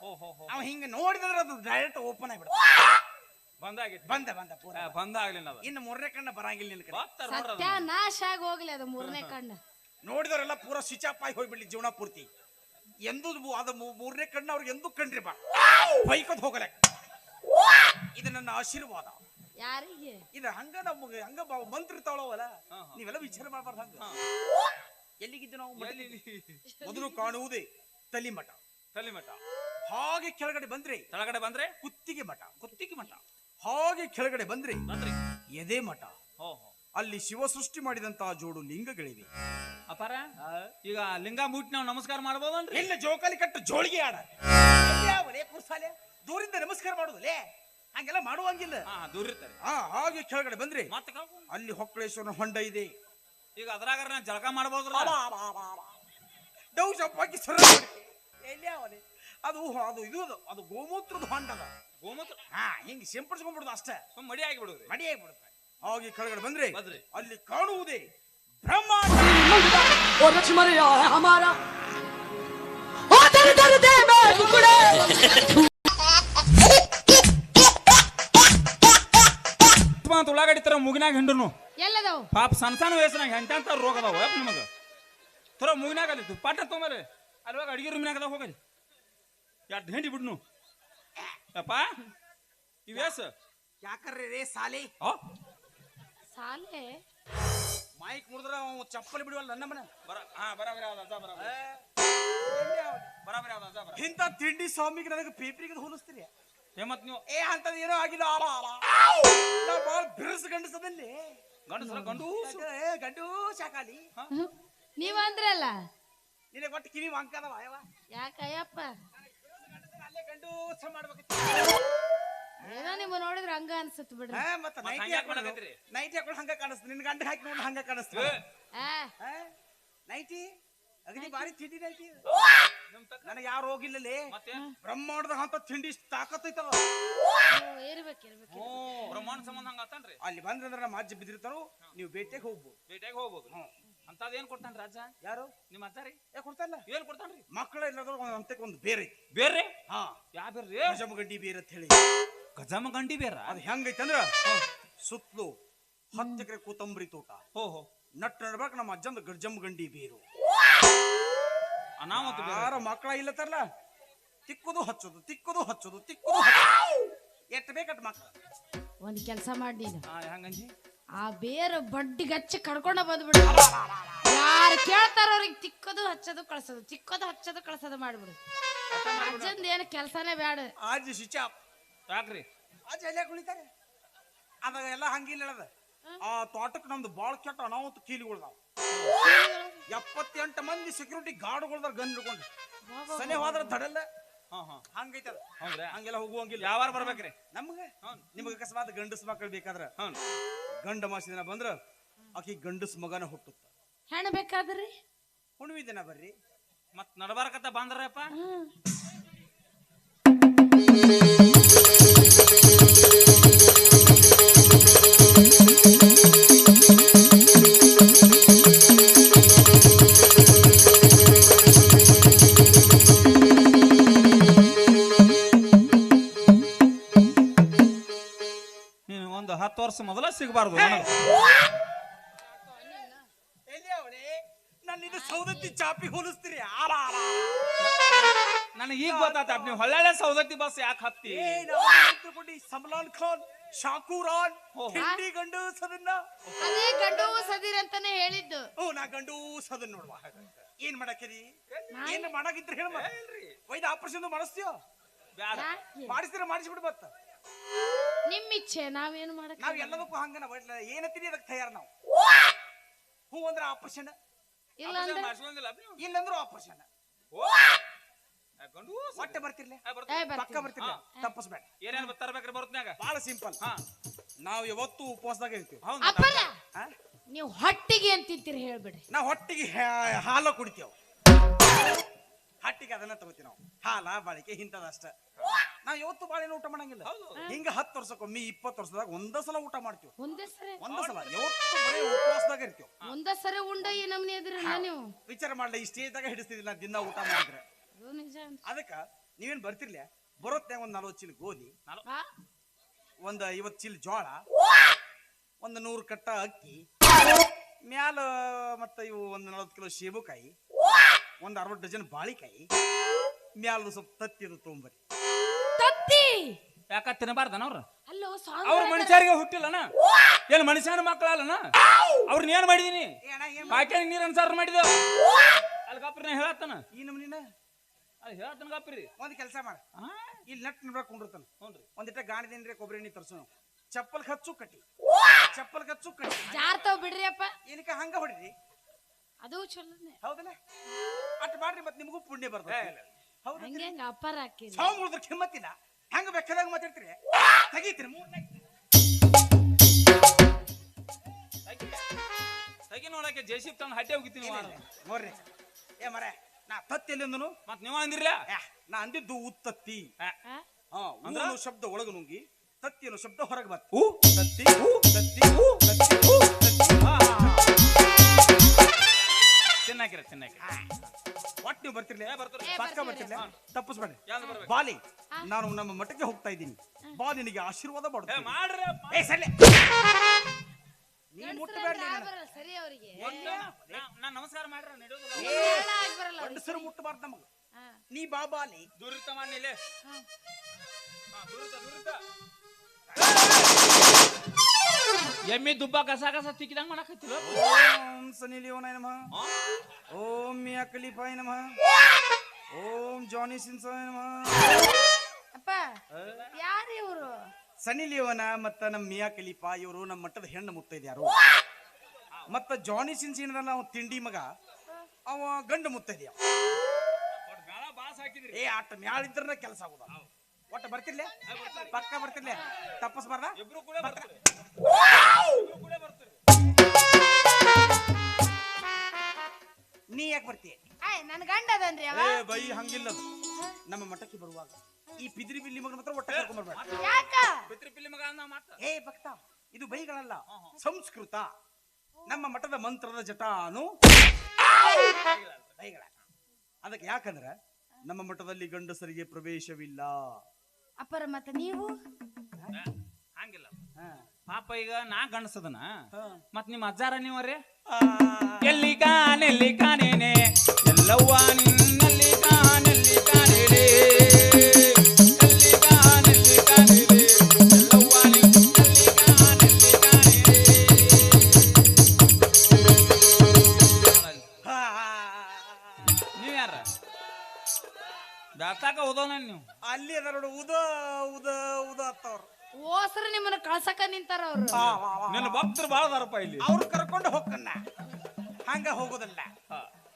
ಹೋ ಹೋ ಹೋ ಅವ ಹಿಂಗ ನೋಡಿದ್ರೆ ಅದು ಡೈರೆಕ್ಟ್ ಓಪನ್ ಆಗ್ಬಿಡ ಬಂದಾಗೈತಿ ಬಂದ ಬಂದ ಪೂರ ಬಂದ ಆಗ್ಲಿಲ್ಲ ಅದು ಇನ್ನು ಮೂರನೇ ಕಣ್ಣ ಬರಂಗಿಲ್ಲ ನಿನ್ ಕಡೆ ಬರ್ತಾರ ನೋಡ್ರಿ ಸತ್ಯ ನಾಶ ಆಗಿ ಹೋಗ್ಲಿ ಅದು ಮೂರನೇ ಕಣ್ಣು ನೋಡಿದವರೆಲ್ಲ ಪೂರ ಸ್ವಿಚ್ ಆಫ್ ಆಗಿ ಹೋಗ್ಬಿಡ್ಲಿ ಜೀವನ ಪೂರ್ತಿ ಎಂದೂ ಅದು ಮೂರನೇ ಕಣ್ಣು ಅವ್ರಿಗೆ ಎಂದೂ ಕಂಡ್ರಿ ಬಾ ಬೈಕದ್ ಹೋಗಲ ಇದು ನನ್ನ ಆಶೀರ್ವಾದ ಯಾರಿಗೆ ಇದು ಹಂಗ ನಮ್ಗೆ ಹಂಗ ಮಂತ್ರಿತಾವಳವಲ್ಲ ನೀವೆಲ್ಲ ವಿಚಾರ ಮಾಡ್ಬಾರ್ದು ಹಂಗ ಎಲ್ಲಿಗಿದ್ದು ನಾವು ಮೊದಲು ಕಾಣುವುದೇ ತಲಿಮಠ ತಲಿಮಠ ಹಾಗೆ ಕೆಳಗಡೆ ಬಂದ್ರೆ ಕೆಳಗಡೆ ಬಂದ್ರೆ ಕುತ್ತಿಗೆ ಮಠ ಕುತ್ತಿಗೆ ಮಠ ಹಾಗೆ ಕೆಳಗಡೆ ಬಂದ್ರೆ ಬಂದ್ರಿ ಎದೆ ಮಠ ಹೋ ಹೋ ಅಲ್ಲಿ ಶಿವ ಸೃಷ್ಟಿ ಮಾಡಿದಂತಹ ಜೋಡು ಲಿಂಗಗಳಿವೆ ಅಪಾರ ಈಗ ಲಿಂಗ ಮುಟ್ಟಿ ನಾವು ನಮಸ್ಕಾರ ಮಾಡ್ಬೋದನ್ರಿ ಎಲ್ಲ ಜೋಕಾಲಿ ಕಟ್ಟು ಜೋಳಿಗೆ ಆಡ ಕುರ್ಸಾಲೆ ದೂರಿಂದ ನಮಸ್ಕಾರ ಮಾಡುದಲೇ ಹಂಗೆಲ್ಲ ಮಾಡುವಂಗಿಲ್ಲ ಹಾ ದೂರ ಇರ್ತಾರೆ ಹಾಗೆ ಕೆಳಗಡೆ ಬಂದ್ರೆ ಮತ್ತೆ ಅಲ್ಲಿ ಹೊಕ್ಕಳೇಶ್ವರನ ಹೊಂಡ ಇದೆ ಈಗ ಅದ್ರಾಗ ನಾ ಜಳಕ ಮಾಡ್ಬೋದ್ರ ಡೌ ಚಪ್ಪಾಕಿ ಸರ ಎಲ್ಲಿ ಅದು ಅದು ಇದು ಅದು ಗೋಮೂತ್ರದ ಹೊಂಡದ ಗೋಮೂತ್ರ ಹಿಂಗ್ ಸಿಂಪಡಿಸ್ಕೊಂಡ್ಬಿಡುದು ಅಷ್ಟೇ ಸುಮ್ ಮಡಿ ಆಗಿಬಿಡುದ್ರಿ ಮಡಿ ಆಗ್ಬಿಡುತ್ತೆ ಹಾಗೆ ಕೆಳಗಡೆ ಬಂದ್ರೆ ಬಂದ್ರಿ ಅಲ್ಲಿ ಕಾಣುವುದೇ ಬ್ರಹ್ಮಾಂಡ और लक्ष्मण है हमारा ओ दर दर दे मैं टुकड़े ಅಂತ ಉಳ್ಳಾಗಡ್ಡಿ ತರ ಮುಗಿನಾಗ ಹಿಂಡುನು ಎಲ್ಲದವು ಪಾಪ ಸಣ್ಣ ಸಣ್ಣ ವಯಸ್ಸಿನಾಗ ಎಂತ ರೋಗ ಅದಾವ ಯಪ್ಪ ನಿಮಗ ತರ ಮುಗಿನಾಗ ಅಲ್ಲಿತ್ತು ಪಾಠ ತೊಗೊಂಬರ್ರಿ ಅಲ್ವಾಗ ಅಡಿಗೆ ರೂಮಿನಾಗ ಅದಾವ ಹೋಗಲಿ ಎರಡು ಹಿಂಡಿ ಬಿಡ್ನು ಯಪ್ಪ ಇವೇಸ್ ಯಾಕರ್ರಿ ರೇ ಸಾಲಿ ಸಾಲೆ ಮೈಕ್ ಮುರಿದ್ರ ಚಪ್ಪಲಿ ಬಿಡುವಲ್ಲ ನನ್ನ ಮನೆ ಇಂಥ ತಿಂಡಿ ಸ್ವಾಮಿಗೆ ನನಗೆ ಪೇಪರಿಗೆ ಹೋಲಿಸ್ತೀರಿ ಮತ್ ನೀವು ಅಂತದ್ ಏನೋ ಆಗಿಲ್ಲ ನಾ ಬಾಳ ಬಿರುಸು ಗಂಡಸದಲ್ಲಿ ಗಂಡಸ್ರ ಗಂಡು ಗಂಡು ಶಾಕಾಲಿ ನೀವ್ ಅಂದ್ರಲ್ಲ ನಿನಗೆ ಒಟ್ಟು ಕಿವಿ ಮಂಕದವ ಯಾವ ಯಾಕಯ್ಯಪ್ಪ ಅಲ್ಲೇ ಗಂಡು ಮಾಡ್ಬೇಕು. ಏನೋ ನಿಮ್ಮ ನೋಡಿದ್ರೆ ಹಂಗ ಅನ್ಸತ್ ಬಿಡ್ರಿ. ಮತ್ತೆ ಮತ್ತ್ ಹಂಗ್ ಯಾಕ್ ಮಾಡಕತ್ತೀರಿ? ನೈಟಿ ಹಾಕೊಂಡು ಹಂಗ ಕಾಣಿಸ್ತು. ನಿನ್ ಗಂಡ ಹಾಕಿ ನೋಡಿ ಹಂಗ ಕಾಣಿಸ್ತು. ಆ ನೈಟಿ ಅಗದಿ ಬಾರಿ ತಿಂಡಿ ನೈಟಿ. ನನಗೆ ಯಾರು ಹೋಗಿಲ್ಲಲೇ. ಮತ್ತೆ ಬ್ರಹ್ಮಾಂಡದಾಗ ಅಂತ ತಿಂಡಿ ತಾಕತ್ತೈತಲ್ಲ. ಇರ್ಬೇಕು ಬ್ರಹ್ಮಾಂಡ ಸಂಬಂಧ ಹಂಗ ಆತನ್ರಿ. ಅಲ್ಲಿ ಬಂದ್ರೆ ನಮ್ಮ ಅಜ್ಜ ಬಿದ್ದಿರ್ತಾರೋ ನೀವು ಭೇಟಿಯಾಗಿ ಹೋಗ್ಬೋದು. ಭೇಟಿಯಾಗಿ ಹೋಗ್ಬೋದು. ಅಂತದ್ ಏನ್ ಕೊಡ್ತಾನ ರಾಜ? ಯಾರು ನಿಮ್ಮ ಅಜ್ಜ ರೀ? ಕೊಡ್ತಾರಲ್ಲ ಏನ್ ಕೊಡ್ತಾನ್ರಿ? ಮಕ್ಕಳ ಇಲ್ಲದ್ರ ಅಂತಕ್ಕೆ ಒಂದು ಬೇರೆ ಐತಿ. ಬೇರೆ ಹಾ ಯಾ ಬೇರ್ರಿ? ಗಜಮಗಂಡಿ ಬೇರೆ ಅಂತ ಹೇಳಿ. ಗಜಮ ಗಂಡಿ ಬೇರ? ಅದು ಹೆಂಗೈತೆ ಅಂದ್ರ ಸುತ್ತಲೂ 10 ಎಕರೆ ಕೂತಂಬರಿ ತೋಟ. ಓಹೋ. ನಟ್ ನಡ್ಬೇಕು ನಮ್ಮ ಅಜ್ಜಂದು ಗಜಮಗಂಡಿ ಬೇರು. ಅನಾಮತ್ ಯಾರ ಮಕ್ಕಳ ಇಲ್ಲತ್ತಾರಲ್ಲ ತಿಕ್ಕುದು ಹಚ್ಚೋದು ಎಟ್ ಬೇಕಟ್ ಮಕ್ಕಳ. ಒಂದ್ ಕೆಲ್ಸ ಮಾಡಿ ನೀನು ಹಂಗಂಜಿ ಆ ಬೇರೆ ಬಡ್ಡಿಗೆ ಹಚ್ಚಿ ಕಡ್ಕೊಂಡ ಬಂದ್ಬಿಡು. ಯಾರು ಕೇಳ್ತಾರ ಅವ್ರಿಗೆ ತಿಕ್ಕೋದು ಹಚ್ಚೋದು ಕಳ್ಸೋದು ಮಾಡ್ಬಿಡು. ಅಜ್ಜಂದ ಏನು ಕೆಲ್ಸನೇ ಬೇಡ. ಆಜ್ ಶಿಚಾಪ್ ಯಾಕ್ರಿ? ಆಜ್ ಎಲ್ಲ ಕುಳಿತಾರೆ. ಅದಾಗ ಎಲ್ಲ ಹಂಗಿಲ್ಲ ಹೇಳದ. ಆ ತೋಟಕ್ಕೆ ನಮ್ದು ಬಾಳ್ ಕೆಟ್ಟ ಅನಾಹುತ ಕೀಲಿಗಳ್ದಾವ. 78 ಮಂದಿ ಸೆಕ್ಯೂರಿಟಿ ಗಾರ್ಡ್ಗಳ್ದಾರ ಗನ್ ಹಿಡ್ಕೊಂಡು. ಸನೆ ಹೋದ್ರ ದಡಲ್ಲ. ಹಂಗೈತದ. ಹಂಗೆಲ್ಲ ಹೋಗುವಂಗಿಲ್ಲ. ಯಾವಾರ ಬರ್ಬೇಕ್ರಿ ನಮ್ಗೆ? ನಿಮಗೆ ಅಕಸ್ಮಾತ್ ಗಂಡಸ್ ಮಕ್ಕಳು ಬೇಕಾದ್ರ ಗಂಡ ಮಾಸ ದಿನ ಬಂದ್ರ ಆಕಿ ಗಂಡಸ್ ಮಗನ ಹುಟ್ಟುತ್ತ. ಹೆಣ್ಣು ಬೇಕಾದ್ರಿ ಹುಣ್ಣಿಮೆ ದಿನ ಬರ್ರಿ. ಮತ್ ನಡಬಾರಕತ್ತ ಬಂದ್ರಪ್ಪ. ನೀನು ಒಂದು 10 ವರ್ಷ ಮೊದಲ ಸಿಗಬಾರ್ದು ನನ್ನ ಇದು ಸೌದತ್ತಿ ಚಾಪಿ ಹೋಲಿಸ್ತೀರಿ. ನನಗೆ ಈಗ ಗೊತ್ತಾತ ನೀವು ಹೊಳ್ಳೆ ಸೌದತ್ತಿ ಬಸ್ ಯಾಕೆ ಹತ್ತಿ. ಸಮಲಾನ್ ಖಾನ್, ಶಾಕೂರಾನ್, ಹಿಂಡಿ ಗಂಡು ಸದನ್ನ. ಅದೇ ಗಂಡು ಸದಿರ್ ಅಂತಾನೆ ಹೇಳಿದ್ದು. ನಾ ಗಂಡು ಸದನ್ ನೋಡುವ. ಏನ್ ಮಾಡಕ್ಕಿರಿ? ಏನ್ ಮಾಡಾಕಿದ್ರೆ ಹೇಳ. ವೈದ ಆಪರೇಷನ್ ಮಾಡಿಸ್ತೀವ? ಮಾಡಿಸ್ತೀರ ಮಾಡಿಸ್ಬಿಡ್ ಮತ್ತ. ನಿಮ್ ಇಚ್ಛೆ, ನಾವೇನು ಮಾಡಕ್. ನಾವ್ ಎಲ್ಲದಕ್ಕೂ ಹಂಗನ ಏನತ್ತೀರಿ ಅದಕ್ಕೆ ತಯಾರ ನಾವು. ಹೂ ಅಂದ್ರೆ ಆಪರೇಷನ್, ಇಲ್ಲಂದ್ರು ಆಪರೇಷನ್. ಒಟ್ಟೆ ಬರ್ತಿರ್ಲಿ ಪಕ್ಕ ಬರ್ತಿರ್ಲಿ ತಪ್ಪಿಸ್ಬೇಡ. ಏನೇನ್ ತರಬೇಕ್ರಿ ಬರುತ್ನ್ಯಾಗ? ಬಹಳ ಸಿಂಪಲ್. ನಾವು ಯಾವತ್ತು ಉಪವಾಸದಾಗ ಇರ್ತೀವಿ. ಅಪ್ಪರ ನೀವು ಹೊಟ್ಟಿಗೆ ಅಂತಿರ್ತೀರಿ ಹೇಳ್ಬಿಡ್ರಿ. ನಾವು ಹೊಟ್ಟಿಗೆ ಹಾಲು ಕುಡಿತೇವ್. ಹಟ್ಟಿಗೆ ಅದನ್ನ ತಗೋತೀವಿ ನಾವು. ಹಾಲ ಬಾಳಿಕೆ ಇಂಥದಷ್ಟ. ನಾವ್ ಯಾವತ್ತು ಬಾಳೆನ ಊಟ ಮಾಡಂಗಿಲ್ಲ. ಹಿಂಗ 10 ವರ್ಷಕ್ಕೊಮ್ಮೆ 20 ವರ್ಷದಾಗ ಒಂದ ಸಲ ಊಟ ಮಾಡ್ತೀವಿ. ಒಂದ ಸಲ ಯಾವತ್ತು ಬರೀ ಉಪವಾಸದಾಗ ಇರ್ತೀವಿ. ಒಂದ ಸರಿ ಉಂಡ ಈ ನಮ್ನಿ ಅದ್ರಲ್ಲ ನೀವು ವಿಚಾರ ಮಾಡ್ಲ. ಈ ಸ್ಟೇಜ್ದಾಗ ಹಿಡಿಸ್ತಿದಿಲ್ಲ ದಿನ ಊಟ ಮಾಡಿದ್ರೆ. ಅದಕ್ಕ ನೀವೇನ್ ಬರ್ತಿರ್ಲಿ ಬರೋತ್ನ್ಯಾಗ ಒಂದ್ 40 ಚೀಲ ಗೋಧಿ, ಒಂದ್ 50 ಚೀಲ ಜೋಳ, ಒಂದ್ 100 ಕಟ್ಟ ಅಕ್ಕಿ, ಮ್ಯಾಲ ಮತ್ತ ಇವು ಒಂದ್ 40 ಕಿಲೋ ಶೇಬುಕಾಯಿ, ಒಂದ್ 60 ಡಜನ್ ಬಾಳಿಕಾಯಿ, ಮ್ಯಾಲ ಸ್ವಲ್ಪ ತತ್ತಿ ಅದು ತೊಗೊಂಬರಿ. ತತ್ತಿ ಯಾಕ ತಿನ್ನಬಾರ್ದನ ಅವ್ರ? ಅವ್ರ ಮನುಷ್ಯರಿಗೆ ಹುಟ್ಟಿಲ್ಲನ? ಏನ್ ಮನುಷ್ಯನ ಮಕ್ಕಳಲ್ಲನ? ಅವ್ರನ್ನ ಏನ್ ಮಾಡಿದೀನಿ? ಪಾಕ್ಯಾಗ ನೀರ್ ಅನ್ಸಾರ ಮಾಡಿದ ಅಲ್ಲಿ ಗಾಪ್ರಿ ನಾ ಹೇಳತ್ತಾನ. ಈ ನಮ್ನಿನ ಅಲ್ಲಿ ಹೇಳತ್ತನ ಗಾಪ್ರಿ. ಒಂದ್ ಕೆಲಸ ಮಾಡ, ಇಲ್ಲಿ ನಟ್ ನೋಡಕ್ ಕುಂಡಿರ್ತಾನ. ಒಂದಿಟ್ಟ ಗಾಣದೇನ್ರಿ ಕೊಬ್ಬರಿ ಎಣ್ಣೆ ತರ್ಸೋಣ. ಚಪ್ಪಲ್ ಖರ್ಚು ಕಟ್ಟಿ ಜಾರ್ತಾವ್ ಬಿಡ್ರಿ ಅಪ್ಪ. ಏನಕ್ಕೆ ಹಂಗ ಹೊಡಿರಿ? ಅದು ಚಲೋನೆ ಹೌದಲ್ಲ? ಅಟ್ ಮಾಡ್ರಿ ಮತ್ ನಿಮಗೂ ಪುಣ್ಯ ಬರ್ತದೆ. ಹಂಗೆ ಅಪ್ಪಾರ ಹಾಕಿರಿ. ಸಾವು ಮುಳಿದ್ರ ಕಿಮ್ಮತ್ತಿಲ್ಲ. ಹೆಂಗ ಬೆಕ್ಕದಾಗ ಮಾತಾಡ್ತೀರಿ? ತೆಗೀತೀರಿ ತೆಗಿ ನೋಡಕ್ಕೆ ಜೆಸಿಬ್ ತಂದು ಹಟ್ಟೆ ಹೋಗಿತೀನಿ ನೋಡ್ರಿ. ಏ ಮರ ನಾ ತತ್ತಿ ಎಲ್ಲಿಂದನು ಮತ್ ನೀವ ಅಂದಿರ್ಲ? ನಾ ಅಂದಿದ್ದು ಉತ್ತತ್ತಿ. ಅಂದ್ರ ಶಬ್ದ ಒಳಗ ನುಂಗಿ ತತ್ತಿ ಅನ್ನೋ ಶಬ್ದ ಹೊರಗೆ ಬತ್ತ. ತತ್ತಿ ತತ್ತಿ ಚೆನ್ನಾಗಿರ ಒಟ್ಟು ನೀವು ಬರ್ತಿರ್ಲಿ ಪಕ್ಕ ಬರ್ತಿರ್ಲಿ ತಪ್ಪಿಸ್ಬೇಡ್ರಿ. ಬರ್ಬೇಕು? ಬಾಲಿ ನಾನು ನಮ್ಮ ಮಠಕ್ಕೆ ಹೋಗ್ತಾ ಇದ್ದೀನಿ. ಬಾ ನಿನಗೆ ಆಶೀರ್ವಾದ ಮಾಡ್ತೀನಿ. ಮಾಡ್ರಿ ನೀ ಮುಟ್ಟಬೇಡ್ರಿ. ಸರಿ ಅವರಿಗೆ ನಾನ್ ನಮಸ್ಕಾರ ಮಾಡ್ರ ಗಂಡಸರು ಮುಟ್ಟಬಾರ್ದು ನಮಗ. ನೀ ಬಾ ಬಾಲಿ ದುರಿತ ಮಾಡಿಲೆ ಎಮ್ಮಿ ದುಬ್ಬ ಕಸ ತಿಕ್ಕಿದಂಗ ಮಾಡಕತ್ತಿಲ್ಲ. ಓಂ ಸನಿಲಿಯೋನಾಯ ನಮಃ. ಓಂ ಮಿಯಾ ಖಲೀಫಾಯ ನಮಃ. ಓಂ ಜಾನಿ ಸಿನ್ಸಾಯ ನಮಃ. ಅಪ್ಪ ಯಾರು ಇವರು? ಸನಿ ಲಿಯೋನ ಮತ್ತ ನಮ್ಮ ಮಿಯಾ ಖಲೀಫಾ ಇವರು ನಮ್ಮ ಮಟ್ಟದ ಹೆಣ್ಣು ಮುತ್ತೈದ್ಯಾರು. ಮತ್ತ ಜಾನಿ ಸಿನ್ಸಿನ ನಾವು ತಿಂಡಿ ಮಗ ಅವ ಗಂಡು ಮುತ್ತೈದಿಯ ಬಾಸ್ ಹಾಕಿದ್ರಿ ಏ ಆಟ ಮ್ಯಾಳಿದ್ರ ಕೆಲಸ ಆಗುದ ಒಟ್ಟ ಬರ್ತಿರ್ಲೆ ಪಕ್ಕ ಬರ್ತಿರ್ಲೆ ತಪ್ಪಸ್ಬಾರ್ದ ಇಬ್ರು ಕೂಡ ಬರ್ತಾರೆ ನೀ ಯಾಕೆ ಬರ್ತೀಯ ನನ್ ಗಂಡ ಅದನ್ರಿ ಅವ ಏ ಬೈ ಹಂಗಿಲ್ಲದು ನಮ್ಮ ಮಠಕ್ಕೆ ಬರುವಾಗ ಈ ಪಿದ್ರಿ ಬಿಲ್ಲಿ ಮಗನ ಮಾತ್ರ ಒಟ್ಟ ಕರ್ಕೊಂಡ್ ಬರ್ಬೇಡ ಯಾಕ ಪಿತೃ ಪಿಲ್ಲಿ ಮಗ ಅನ್ನ ಮಾತ ಏ ಭಕ್ತ ಇದು ಬೈಗಳಲ್ಲ ಸಂಸ್ಕೃತ ನಮ್ಮ ಮಠದ ಮಂತ್ರದ ಜಟಾನು ಬೈಗಳ ಅದಕ್ಕೆ ಯಾಕಂದ್ರ ನಮ್ಮ ಮಠದಲ್ಲಿ ಗಂಡಸರಿಗೆ ಪ್ರವೇಶವಿಲ್ಲ ಅಪ್ಪರ ಮತ್ತೆ ನೀವು ಹಂಗಿಲ್ಲ ಪಾಪ ಈಗ ನಾ ಗಂಡಸದನ ಮತ್ ನಿಮ್ಮ ಅಜ್ಜಾರ ನೀವರೇ ಎಲ್ಲಿ ಕಾನೇನೆ ಎಲ್ಲವ್ವ ನಿನ್ನಲ್ಲಿ ಕಾನೆಲ್ಲಿ ಕಾನೇನೆ ಎಲ್ಲಿ ಕಾನೇನೆ ಎಲ್ಲವ್ವ ನಿನ್ನಲ್ಲಿ ಕಾನೆಲ್ಲಿ ಕಾನೇನೆ ನೀವ್ ಯಾರ ಬ್ಯಾತಾಕ ಓದೋನ ನೀವು ಅಲ್ಲಿ ಅದ ನೋಡು ಉದ ಉದ ಉದ ಅತ್ತವ್ರು ಓಸ್ರ ನಿಮ್ಮನ್ನ ಕಳ್ಸಕ ನಿಂತಾರ ಅವ್ರು ನನ್ನ ಭಕ್ತರು ಬಾಳ ಅದಾರಪ್ಪ ಇಲ್ಲಿ ಅವ್ರು ಕರ್ಕೊಂಡು ಹೋಗನ್ನ ಹಂಗ ಹೋಗೋದಲ್ಲ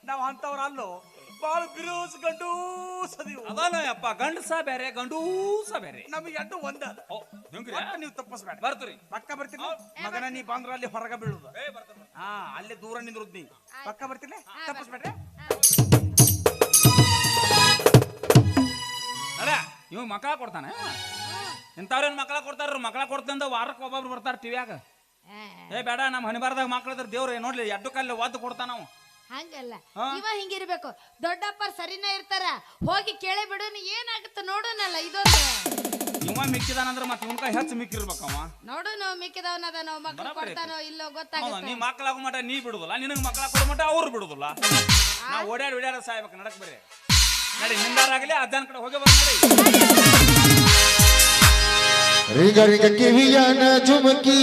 ನಾವ್ ಅಂತವ್ರ ಅಲ್ಲೋ ಬಾಳ ಬಿರುಸ್ ಗಂಡೂಸ್ ಅದೀವು ಅದಾನ ಅಪ್ಪ ಗಂಡಸ ಬೇರೆ ಗಂಡೂಸ ಬೇರೆ ನಮಗೆ ಎರಡು ಒಂದ ಅದ. ಹೆಂಗ್ರಿ ಒಟ್ಟ ನೀವು ತಪ್ಪಿಸ್ಬೇಡ ಬರ್ತೀರಿ ಪಕ್ಕ ಬರ್ತೀನಿ ಮಗನ ನೀ ಬಂದ್ರ ಅಲ್ಲಿ ಹೊರಗ ಬೀಳುದ ಹಾ ಅಲ್ಲೇ ದೂರ ನಿಂದ್ರುದ್ ನೀ ಪಕ್ಕ ಬರ್ತಿಲ್ಲ ತಪ್ಪಿಸ್ಬೇಡ್ರೆ ಅಲ್ಲ ಇವ್ ಮಕ್ಕಳ ಕೊಡ್ತಾನೆ ಇಂಥವ್ರೇನ್ ಮಕ್ಕಳ ಕೊಡ್ತಾರ ಮಕ್ಕಳ ಕೊಡ್ತಂದ ವಾರಕ್ಕೆ ಒಬ್ಬೊಬ್ರು ಬರ್ತಾರ ಟಿವಿಯಾಗ ಏ ಬೇಡ ನಮ್ಮ ಹಣಿಬಾರ್ದಾಗ ಮಕ್ಳದ್ರ ದೇವ್ರ ನೋಡ್ಲಿ ಎಡ್ಡು ಕಲ್ಲಿ ಒದ್ದು ಕೊಡ್ತಾನ ನಾವು ಹಂಗಲ್ಲ ಇವ ಹಿಂಗಿರ್ಬೇಕು ದೊಡ್ಡಪ್ಪ ಸರಿನಾ ಇರ್ತಾರ ಹೋಗಿ ಕೇಳಿ ಬಿಡು ಏನಾಗುತ್ತೆ ನೋಡೋನಲ್ಲ ಇದೊಂದು ಇವ ಮಿಕ್ಕಿದಾನಂದ್ರ ಮತ್ತೆ ಇವನ್ಕ ಹೆಚ್ಚು ಮಿಕ್ಕಿರ್ಬೇಕವ ನೋಡು ಮಿಕ್ಕಿದವನದ ನಾವು ಮಕ್ಳು ಕೊಡ್ತಾನೋ ಇಲ್ಲೋ ಗೊತ್ತಾಗುತ್ತೆ ನೀ ಮಕ್ಕಳಾಗೋ ಮಟ ನೀ ಬಿಡುದಿಲ್ಲ ನಿನಗ್ ಮಕ್ಕಳ ಕೊಡೋ ಮಟ ಅವ್ರು ಬಿಡುದಿಲ್ಲ ನಾ ಓಡ್ಯಾಡ ಸಾಯ್ಬೇಕು ನಡಕ್ ಬರ್ರಿ ನಡಿ ನಿಂದಾರಾಗಲಿ ಅಜ್ಜನ ಕಡೆ ಹೋಗಿ ಬಂದ್ ನಡಿ ರಿಗ ರಿಗ ಕಿವಿಯನ ಜುಮುಕಿ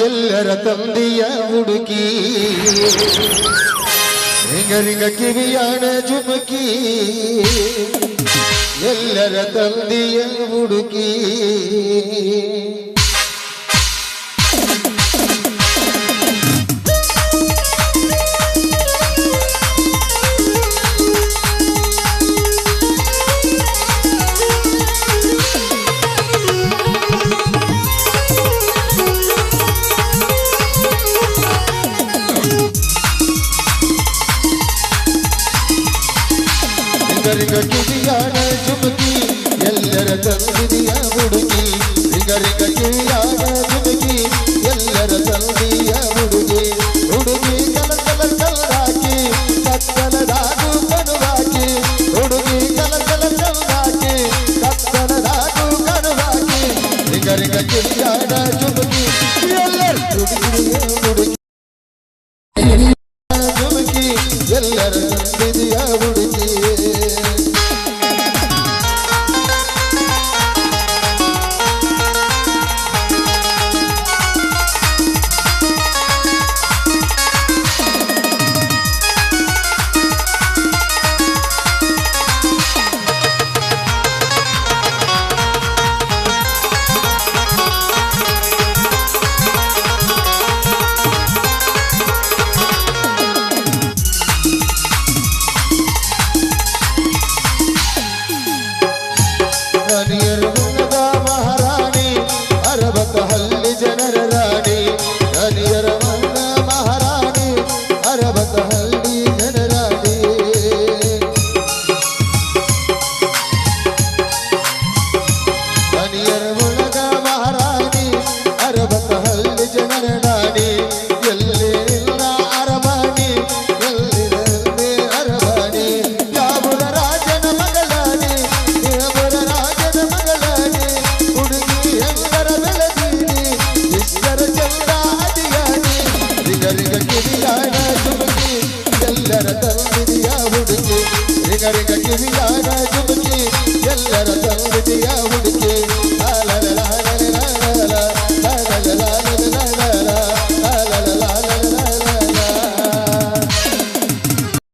ಎಲ್ಲರ ತಂದೆಯ ಹುಡುಕಿ ರಿಗ ರಿಗ ಕಿವಿಯನ ಜುಮುಕಿ ಎಲ್ಲರ ತಂದೆಯ ಹುಡುಕಿ ರಿಗ ಕಿವಿಯಾನ ಜುಮುಕಿ ಎಲ್ಲರ ತಂದೆಯ ಹುಡುಗಿ ರಿಗ ರಿಗ ಕಿವಿಯಾನ ಜುಮುಕಿ ಎಲ್ಲರ ತಂದೆಯ ಹುಡುಗಿ ಹುಡುಗಿ ಕಲರ್ ಕಲರ್ ಕಲರಾಕಿ ಕತ್ತಲದಾಗು ಕಣುವಾಕಿ ಹುಡುಗಿ ಕಲರ್ ಕಲರ್ ಕಲರಾಕಿ ಕತ್ತಲದಾಗು ಕಣುವಾಕಿ ರಿಗ ರಿಗ ಕಿವಿಯಾನ ಜುಮುಕಿ ಎಲ್ಲರ ಹುಡುಗಿಯ ಹುಡುಗಿ ಜುಮುಕಿ ಎಲ್ಲರ ತಂದೆಯ ಹುಡುಗಿ ಎಲ್ಲರ ತಂದಿದೆಯ ಹುಡುಗಿ ರಿಗ ರಿಗ ಕಿವಿಯಾನ ಜುಮುಕಿ ಎಲ್ಲರ